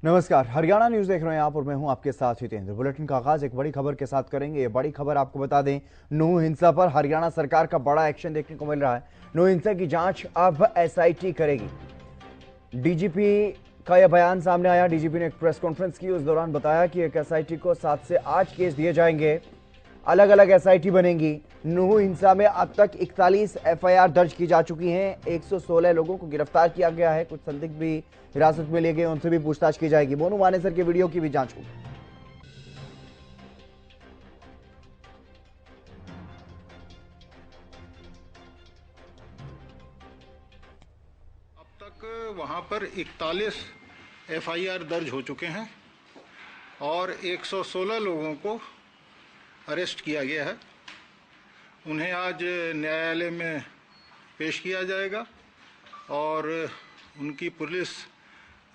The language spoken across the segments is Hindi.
नमस्कार, हरियाणा न्यूज देख रहे हैं आप और मैं हूं आपके साथ हितेंद्र। बुलेटिन का आगाज एक बड़ी खबर के साथ करेंगे। ये बड़ी खबर आपको बता दें, नूह हिंसा पर हरियाणा सरकार का बड़ा एक्शन देखने को मिल रहा है। नूह हिंसा की जांच अब एसआईटी करेगी। डीजीपी का यह बयान सामने आया। डीजीपी ने एक प्रेस कॉन्फ्रेंस की, उस दौरान बताया कि एक एसआईटी को 7 से 8 केस दिए जाएंगे, अलग अलग एसआईटी बनेंगी। नूह हिंसा में अब तक 41 एफआईआर दर्ज की जा चुकी हैं। 116 लोगों को गिरफ्तार किया गया है। कुछ संदिग्ध भी हिरासत में लिए गए, उनसे भी पूछताछ की जाएगी। मोनू मानेसर के वीडियो की भी जांच होगी। अब तक वहां पर 41 एफआईआर दर्ज हो चुके हैं और 116 लोगों को अरेस्ट किया गया है। उन्हें आज न्यायालय में पेश किया जाएगा और उनकी पुलिस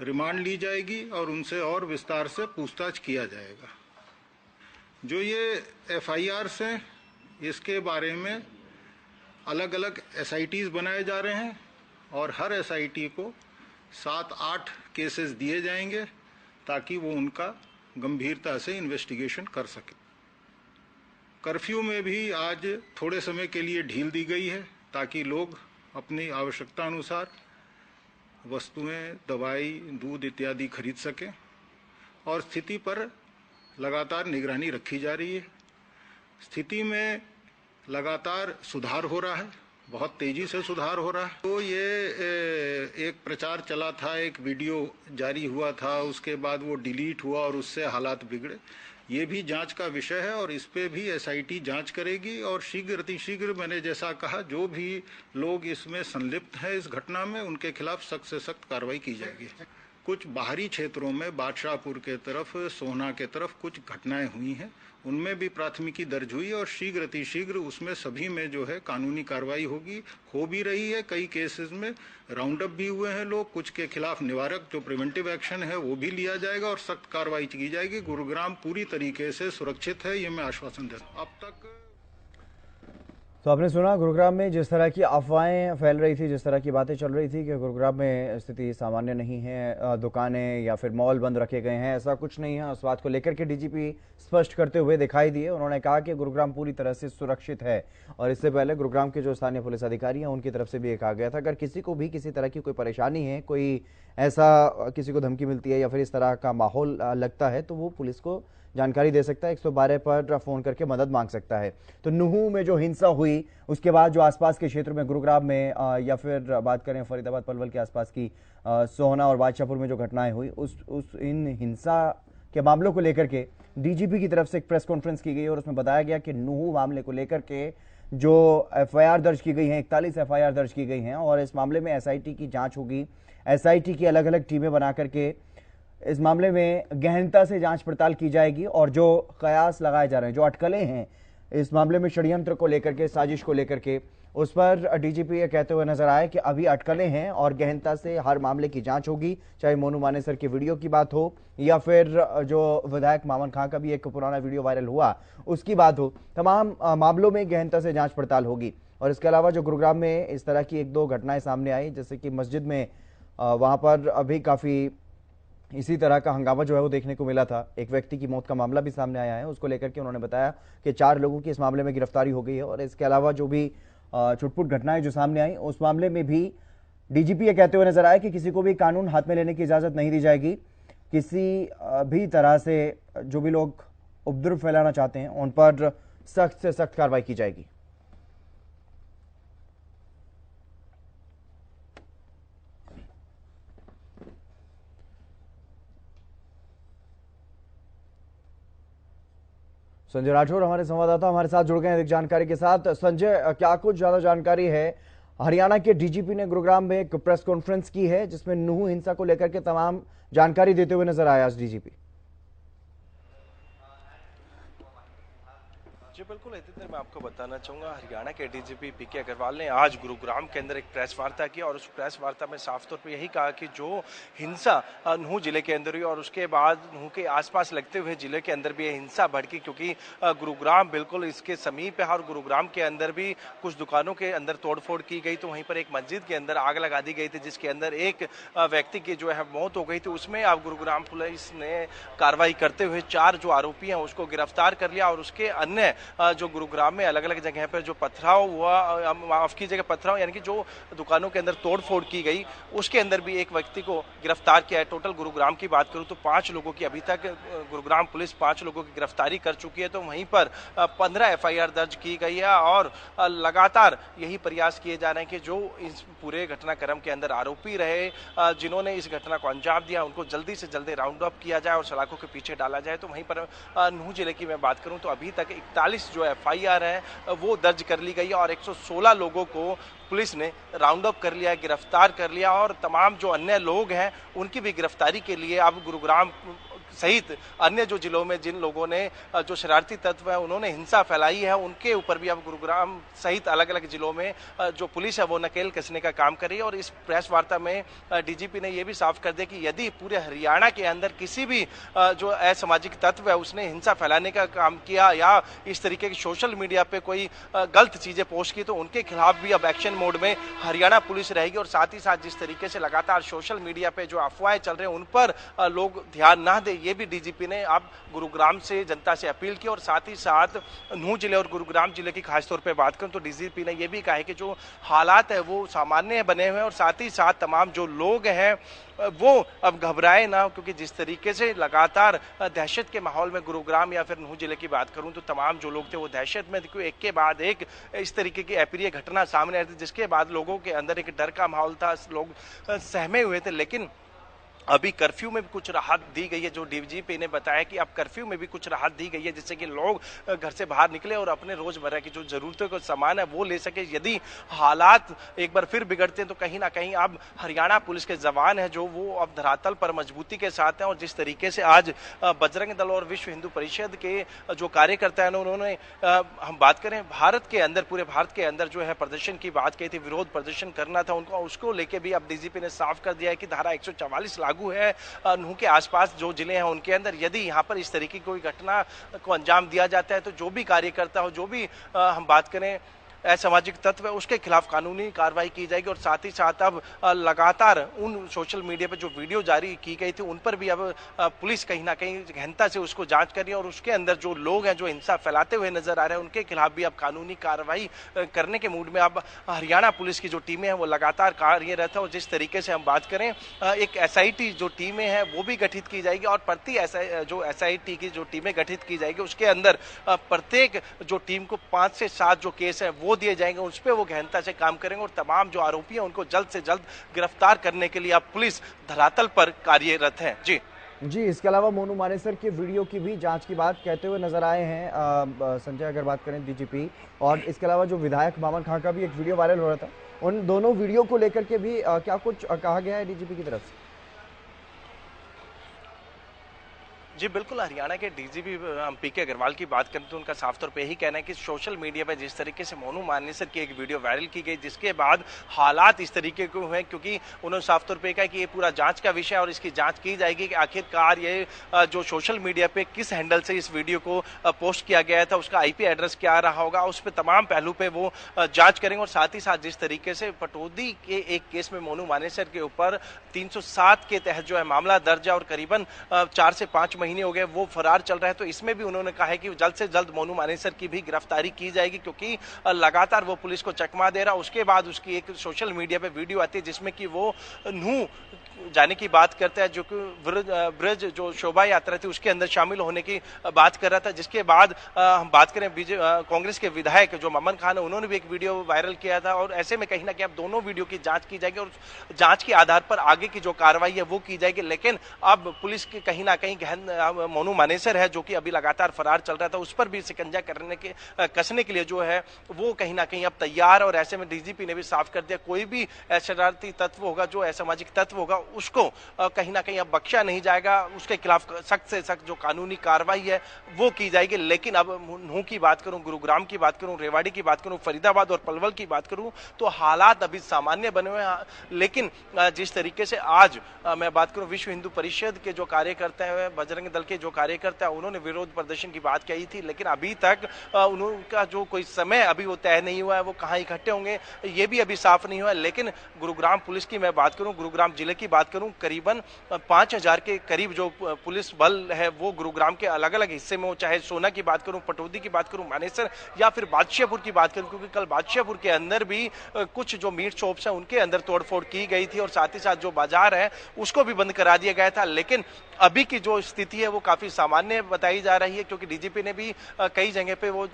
रिमांड ली जाएगी और उनसे और विस्तार से पूछताछ किया जाएगा। जो ये एफआईआर्स हैं, इसके बारे में अलग अलग एसआईटीज बनाए जा रहे हैं और हर एसआईटी को 7-8 केसेस दिए जाएंगे ताकि वो उनका गंभीरता से इन्वेस्टिगेशन कर सके। कर्फ्यू में भी आज थोड़े समय के लिए ढील दी गई है ताकि लोग अपनी आवश्यकता अनुसार वस्तुएं, दवाई, दूध इत्यादि खरीद सकें और स्थिति पर लगातार निगरानी रखी जा रही है। स्थिति में लगातार सुधार हो रहा है, बहुत तेजी से सुधार हो रहा है। तो ये एक प्रचार चला था, एक वीडियो जारी हुआ था, उसके बाद वो डिलीट हुआ और उससे हालात बिगड़े। ये भी जांच का विषय है और इस पे भी एसआईटी जांच करेगी और शीघ्र अतिशीघ्र, मैंने जैसा कहा, जो भी लोग इसमें संलिप्त हैं इस घटना में, उनके खिलाफ सख्त से सख्त कार्रवाई की जाएगी। कुछ बाहरी क्षेत्रों में बादशाहपुर के तरफ, सोहना के तरफ कुछ घटनाएं हुई हैं, उनमें भी प्राथमिकी दर्ज हुई और शीघ्र अतिशीघ्र उसमें सभी में जो है कानूनी कार्रवाई होगी, हो भी रही है। कई केसेस में राउंड अप भी हुए हैं लोग, कुछ के खिलाफ निवारक जो प्रिवेंटिव एक्शन है वो भी लिया जाएगा और सख्त कार्रवाई की जाएगी। गुरुग्राम पूरी तरीके से सुरक्षित है, ये मैं आश्वासन देता हूं। अब तक तो आपने सुना, गुरुग्राम में जिस तरह की अफवाहें फैल रही थी, जिस तरह की बातें चल रही थी कि गुरुग्राम में स्थिति सामान्य नहीं है, दुकानें या फिर मॉल बंद रखे गए हैं, ऐसा कुछ नहीं है। उस बात को लेकर के डीजीपी स्पष्ट करते हुए दिखाई दिए। उन्होंने कहा कि गुरुग्राम पूरी तरह से सुरक्षित है और इससे पहले गुरुग्राम के जो स्थानीय पुलिस अधिकारी हैं उनकी तरफ से भी ये कहा गया था, अगर किसी को भी किसी तरह की कोई परेशानी है, कोई ऐसा किसी को धमकी मिलती है या फिर इस तरह का माहौल लगता है, तो वो पुलिस को जानकारी दे सकता है, 112 पर फोन करके मदद मांग सकता है। तो नूह में जो हिंसा हुई, उसके बाद जो आसपास के क्षेत्र में गुरुग्राम में या फिर बात करें फरीदाबाद पलवल के आसपास की सोहना और बादशाहपुर में जो घटनाएं हुई, उस इन हिंसा के मामलों को लेकर के डीजीपी की तरफ से एक प्रेस कॉन्फ्रेंस की गई और उसमें बताया गया कि नूह मामले को लेकर के जो एफआईआर दर्ज की गई हैं, 41 एफआईआर दर्ज की गई हैं और इस मामले में एसआईटी की जांच होगी। एसआईटी की अलग अलग टीमें बना करके इस मामले में गहनता से जांच पड़ताल की जाएगी और जो कयास लगाए जा रहे हैं, जो अटकलें हैं इस मामले में, षड्यंत्र को लेकर के, साजिश को लेकर के, उस पर डीजीपी ये कहते हुए नजर आए कि अभी अटकलें हैं और गहनता से हर मामले की जांच होगी। चाहे मोनू मानेसर की वीडियो की बात हो या फिर जो विधायक मामन खां का भी एक पुराना वीडियो वायरल हुआ उसकी बात हो, तमाम मामलों में गहनता से जांच पड़ताल होगी। और इसके अलावा जो गुरुग्राम में इस तरह की 1-2 घटनाएं सामने आई, जैसे कि मस्जिद में वहां पर अभी काफी इसी तरह का हंगामा जो है वो देखने को मिला था। एक व्यक्ति की मौत का मामला भी सामने आया है, उसको लेकर के उन्होंने बताया कि 4 लोगों की इस मामले में गिरफ्तारी हो गई है। और इसके अलावा जो भी छुटपुट घटनाएं जो सामने आई, उस मामले में भी डीजीपी ये कहते हुए नजर आए कि किसी को भी कानून हाथ में लेने की इजाजत नहीं दी जाएगी। किसी भी तरह से जो भी लोग उपद्रव फैलाना चाहते हैं उन पर सख्त से सख्त कार्रवाई की जाएगी। संजय राठौर हमारे संवाददाता हमारे साथ जुड़ गए हैं अधिक जानकारी के साथ। संजय, क्या कुछ ज्यादा जानकारी है? हरियाणा के डीजीपी ने गुरुग्राम में एक प्रेस कॉन्फ्रेंस की है जिसमें नूह हिंसा को लेकर के तमाम जानकारी देते हुए नजर आया आज डीजीपी। जी बिल्कुल, इतने मैं आपको बताना चाहूँगा, हरियाणा के डीजीपी पीके अग्रवाल ने आज गुरुग्राम के अंदर एक प्रेस वार्ता की और उस प्रेस वार्ता में साफ तौर पे यही कहा कि जो हिंसा नूंह जिले के अंदर हुई और उसके बाद नूंह के आसपास लगते हुए जिले के अंदर भी ये हिंसा भड़की, क्योंकि गुरुग्राम बिल्कुल इसके समीप है और गुरुग्राम के अंदर भी कुछ दुकानों के अंदर तोड़फोड़ की गई, तो वहीं पर एक मस्जिद के अंदर आग लगा दी गई थी जिसके अंदर एक व्यक्ति की जो है मौत हो गई थी। उसमें अब गुरुग्राम पुलिस ने कार्रवाई करते हुए 4 जो आरोपी हैं उसको गिरफ्तार कर लिया और उसके अन्य जो गुरुग्राम में अलग अलग जगह पर जो पथराव हुआ, माफ कीजिएगा पथराव यानी कि जो दुकानों के अंदर तोड़फोड़ की गई, उसके अंदर भी एक व्यक्ति को गिरफ्तार किया है। टोटल गुरुग्राम की बात करूं तो 5 लोगों की अभी तक गुरुग्राम पुलिस 5 लोगों की गिरफ्तारी कर चुकी है, तो वहीं पर 15 एफआईआर दर्ज की गई है और लगातार यही प्रयास किए जा रहे हैं कि जो इस पूरे घटनाक्रम के अंदर आरोपी रहे, जिन्होंने इस घटना को अंजाम दिया, उनको जल्दी से जल्दी राउंड अप किया जाए और सलाखों के पीछे डाला जाए। तो वहीं पर नूंह जिले की मैं बात करूं तो अभी तक 41 जो एफआईआर है वो दर्ज कर ली गई है और 116 लोगों को पुलिस ने राउंड अप कर लिया, गिरफ्तार कर लिया और तमाम जो अन्य लोग हैं उनकी भी गिरफ्तारी के लिए अब गुरुग्राम सहित अन्य जो जिलों में जिन लोगों ने जो शरारती तत्व है उन्होंने हिंसा फैलाई है, उनके ऊपर भी अब गुरुग्राम सहित अलग अलग जिलों में जो पुलिस है वो नकेल कसने का काम कर रही है। और इस प्रेस वार्ता में डीजीपी ने यह भी साफ कर दिया कि यदि पूरे हरियाणा के अंदर किसी भी जो असामाजिक तत्व है उसने हिंसा फैलाने का काम किया या इस तरीके की सोशल मीडिया पे कोई गलत चीजें पोस्ट की, तो उनके खिलाफ भी अब एक्शन मोड में हरियाणा पुलिस रहेगी। और साथ ही साथ जिस तरीके से लगातार सोशल मीडिया पे जो अफवाहें चल रहे हैं उन पर लोग ध्यान ना दें, ये भी डीजीपी ने अब गुरुग्राम से जनता से अपील की। और साथ ही साथ नूंह जिले और गुरुग्राम जिले की खासतौर पे बात करूं तो डीजीपी ने यह भी कहा है कि जो हालात है वो सामान्य बने हुए हैं और साथ ही साथ तमाम जो लोग हैं वो अब घबराए ना, क्योंकि जिस तरीके से लगातार दहशत के माहौल में गुरुग्राम या फिर नूंह जिले की बात करूं तो तमाम जो लोग थे वो दहशत में, क्योंकि एक के बाद एक इस तरीके की अप्रिय घटना सामने आई थी जिसके बाद लोगों के अंदर एक डर का माहौल था, लोग सहमे हुए थे। लेकिन अभी कर्फ्यू में भी कुछ राहत दी गई है, जो डीजीपी ने बताया कि अब कर्फ्यू में भी कुछ राहत दी गई है जिससे कि लोग घर से बाहर निकले और अपने रोजमर्रा की जो जरूरतों का सामान है वो ले सके। यदि हालात एक बार फिर बिगड़ते हैं तो कहीं ना कहीं अब हरियाणा पुलिस के जवान है जो वो अब धरातल पर मजबूती के साथ हैं। और जिस तरीके से आज बजरंग दल और विश्व हिंदू परिषद के जो कार्यकर्ता है उन्होंने हम बात करें भारत के अंदर, पूरे भारत के अंदर जो है प्रदर्शन की बात कही थी, विरोध प्रदर्शन करना था उनको, उसको लेके भी अब डीजीपी ने साफ कर दिया है कि धारा 144 लागू है नूंह के आसपास जो जिले हैं उनके अंदर। यदि यहां पर इस तरीके की कोई घटना को अंजाम दिया जाता है तो जो भी कार्यकर्ता हो, जो भी हम बात करें असामाजिक तत्व है उसके खिलाफ कानूनी कार्रवाई की जाएगी। और साथ ही साथ अब लगातार उन सोशल मीडिया पर जो वीडियो जारी की गई थी उन पर भी अब पुलिस कहीं ना कहीं गहनता से उसको जांच कर रही है और उसके अंदर जो लोग हैं जो हिंसा फैलाते हुए नजर आ रहे हैं उनके खिलाफ भी अब कानूनी कार्रवाई करने के मूड में अब हरियाणा पुलिस की जो टीमें हैं वो लगातार कार्यरत है। और जिस तरीके से हम बात करें एक SIT जो टीमें हैं वो भी गठित की जाएगी और प्रति जो SIT की जो टीमें गठित की जाएगी उसके अंदर प्रत्येक जो टीम को 5 से 7 जो केस है वो दिए जाएंगे, उस पर वो गहनता से काम करेंगे और तमाम जो आरोपी हैं उनको जल्द से जल्द गिरफ्तार करने के लिए अब पुलिस धरातल पर कार्यरत है। जी, इसके अलावा मोनू मानेसर के वीडियो की भी जांच की बात कहते हुए नजर आए हैं संजय, अगर बात करें डीजीपी। और इसके अलावा जो विधायक मामन खां का भी एक वीडियो वायरल हो रहा था, उन दोनों वीडियो को लेकर के भी क्या कुछ कहा गया है डीजीपी की तरफ से? जी बिल्कुल, हरियाणा के डीजीपी पीके अग्रवाल की बात करें तो उनका साफ तौर पे यही कहना है कि सोशल मीडिया पर जिस तरीके से मोनू मानेसर की एक वीडियो वायरल की गई जिसके बाद हालात इस तरीके के हुए, क्योंकि उन्होंने साफ तौर पे कहा कि ये पूरा जांच का विषय है और इसकी जांच की जाएगी कि आखिरकार ये जो सोशल मीडिया पे किस हैंडल से इस वीडियो को पोस्ट किया गया था, उसका IP एड्रेस क्या रहा होगा, उस पर तमाम पहलू पे वो जाँच करेंगे। और साथ ही साथ जिस तरीके से पटौदी के एक केस में मोनू मानेसर के ऊपर 307 के तहत जो है मामला दर्ज है और करीबन 4 से 5 महीने हो गए वो फरार चल रहा है, तो इसमें भी उन्होंने कहा है कि जल्द से जल्द मोनू मानेसर की भी गिरफ्तारी की जाएगी, क्योंकि लगातार वो पुलिस को चकमा दे रहा। उसके बाद उसकी एक सोशल मीडिया पे वीडियो आती है जिसमें कि वो नूंह जाने की बात करता है, जो कि ब्रज जो शोभा यात्रा थी उसके अंदर शामिल होने की बात कर रहा था। जिसके बाद हम बात करें कांग्रेस के विधायक जो ममन खान है उन्होंने भी एक वीडियो वायरल किया था और ऐसे में कहीं ना कहीं अब दोनों वीडियो की जांच की जाएगी और जांच के आधार पर आगे की जो कार्रवाई है वो की जाएगी। लेकिन अब पुलिस की कहीं ना कहीं गहन मोनू मानेसर है जो कि अभी लगातार फरार चल रहा था, उस पर भी शिकंजा कसने के लिए जो है वो कहीं ना कहीं अब तैयार। और ऐसे में डीजीपी ने भी साफ कर दिया कोई भी शरारती तत्व होगा, जो असामाजिक तत्व होगा, उसको कहीं ना कहीं अब बख्शा नहीं जाएगा, उसके खिलाफ सख्त से सख्त जो कानूनी कार्रवाई है वो की जाएगी। लेकिन अब नूंह की बात करूं, गुरुग्राम की बात करूं, रेवाड़ी की बात करूं, फरीदाबाद और पलवल की बात करूं तो हालात अभी सामान्य बने हुए हैं। लेकिन जिस तरीके से आज मैं बात करूं, विश्व हिंदू परिषद के जो कार्यकर्ता हैं, बजरंग दल के जो कार्यकर्ता हैं, उन्होंने विरोध प्रदर्शन की बात कही थी, लेकिन अभी तक उनका जो कोई समय अभी वो तय नहीं हुआ है, वो कहाँ इकट्ठे होंगे ये भी अभी साफ नहीं हुआ है। लेकिन गुरुग्राम पुलिस की मैं बात करूं, गुरुग्राम जिले की बात करूं, करीबन 5000 के करीब जो पुलिस बल है वो गुरुग्राम के अलग अलग हिस्से में हो, चाहे सोना की बात करूं, पटौदी की बात करूं, मानेसर या फिर बादशाहपुर की बात करूं, क्योंकि कल बादशाहपुर के अंदर भी कुछ जो मीट शॉप्स हैं उनके अंदर तोड़फोड़ की गई थी और साथ ही साथ जो बाजार है उसको भी बंद करा दिया गया था। लेकिन अभी की जो स्थिति है वो काफी सामान्य बताई जा रही है, क्योंकि डीजीपी ने भी कई जगह पे वो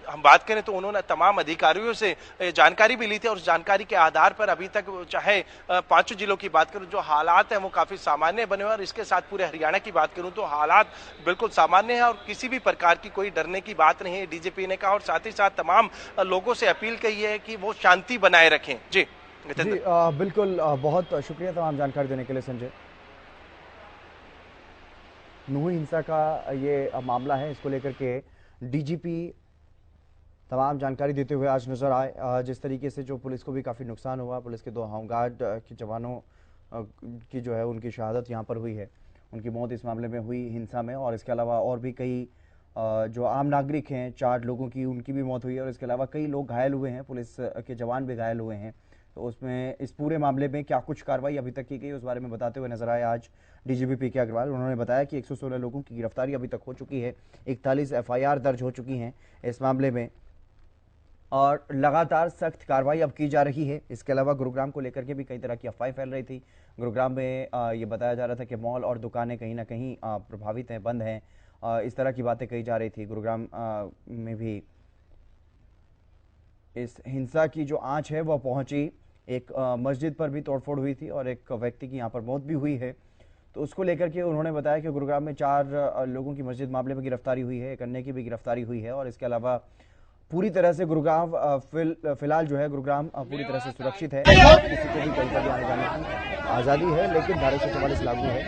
हम बात करें तो उन्होंने तमाम अधिकारियों से जानकारी भी ली थी और उस जानकारी के आधार पर अभी तक चाहे 5 जिलों की बात करूं जो हालात हैं वो काफी सामान्य बने हुए और इसके साथ पूरे हरियाणा की बात करूं तो हालात बिल्कुल सामान्य है और किसी भी प्रकार की कोई डरने की बात नहीं है, डीजीपी ने कहा। और साथ ही साथ तमाम लोगों से अपील की है कि वो शांति बनाए रखें। जी बिल्कुल, बहुत शुक्रिया तमाम जानकारी देने के लिए संजय। नूंह हिंसा का ये मामला है, इसको लेकर के डीजीपी तमाम जानकारी देते हुए आज नजर आए। जिस तरीके से जो पुलिस को भी काफ़ी नुकसान हुआ, पुलिस के 2 होमगार्ड के जवानों की जो है उनकी शहादत यहाँ पर हुई है, उनकी मौत इस मामले में हुई हिंसा में। और इसके अलावा और भी कई जो आम नागरिक हैं, 4 लोगों की उनकी भी मौत हुई है और इसके अलावा कई लोग घायल हुए हैं, पुलिस के जवान भी घायल हुए हैं। तो उसमें इस पूरे मामले में क्या कुछ कार्रवाई अभी तक की गई उस बारे में बताते हुए नजर आए आज डीजीपी पीके अग्रवाल। उन्होंने बताया कि 116 लोगों की गिरफ्तारी अभी तक हो चुकी है, 41 एफआईआर दर्ज हो चुकी हैं इस मामले में और लगातार सख्त कार्रवाई अब की जा रही है। इसके अलावा गुरुग्राम को लेकर के भी कई तरह की अफवाहें फैल रही थी। गुरुग्राम में ये बताया जा रहा था कि मॉल और दुकानें कहीं ना कहीं प्रभावित हैं, बंद हैं, इस तरह की बातें कही जा रही थी। गुरुग्राम में भी इस हिंसा की जो आंच है वह पहुंची, एक मस्जिद पर भी तोड़फोड़ हुई थी और एक व्यक्ति की यहाँ पर मौत भी हुई है। तो उसको लेकर के उन्होंने बताया कि गुरुग्राम में 4 लोगों की मस्जिद मामले में गिरफ्तारी हुई है, एक अन्य की भी गिरफ्तारी हुई है और इसके अलावा पूरी तरह से गुरुग्राम फिलहाल जो है गुरुग्राम पूरी तरह से सुरक्षित है, किसी को भी कहीं पर भी आने जाने की आज़ादी है, लेकिन धारा 144 लागू है।